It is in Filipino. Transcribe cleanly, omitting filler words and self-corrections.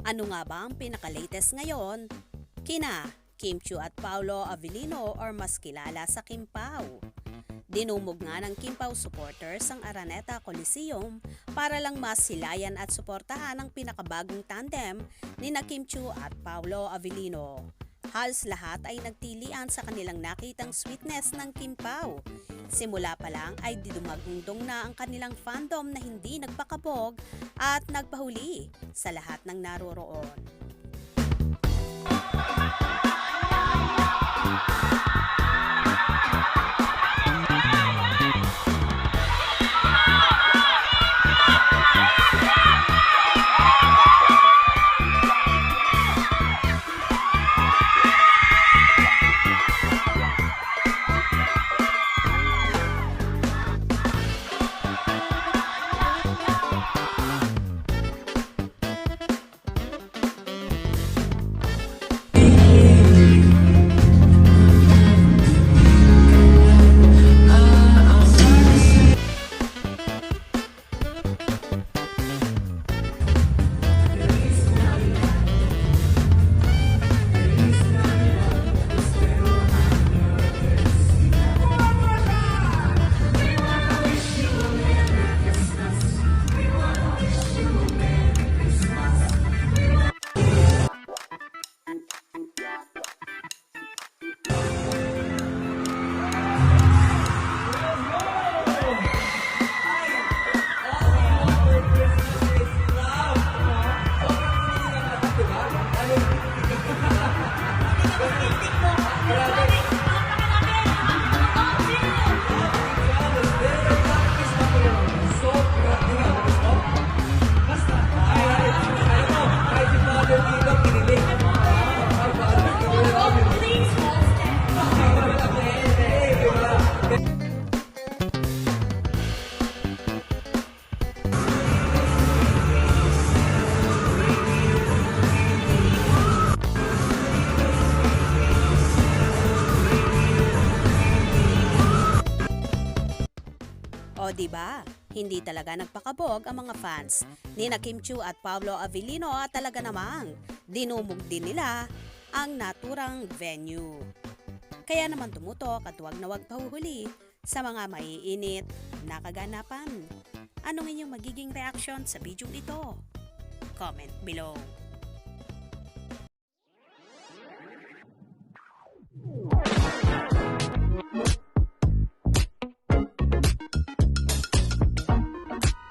Ano nga ba ang pinaka-latest ngayon? Kina Kim Chiu at Paolo Avellino or mas kilala sa Kim Pao. Dinumog nga ng Kim Pao supporters ang Araneta Coliseum para lang masilayan at suportahan ang pinakabagong tandem ni na Kim Chiu at Paolo Avellino. Halos lahat ay nagtilian sa kanilang nakitang sweetness ng Kim Pao. Simula pa lang ay didumagundong na ang kanilang fandom na hindi nagpakabog at nagpahuli sa lahat ng naroroon. O diba, hindi talaga nagpakabog ang mga fans ni na Kim Chiu at Paolo Avellino at talaga namang dinumog din nila ang naturang venue. Kaya naman tumutok at huwag na huwag pahuhuli sa mga maiinit na kaganapan. Anong inyong magiging reaction sa video ito? Comment below.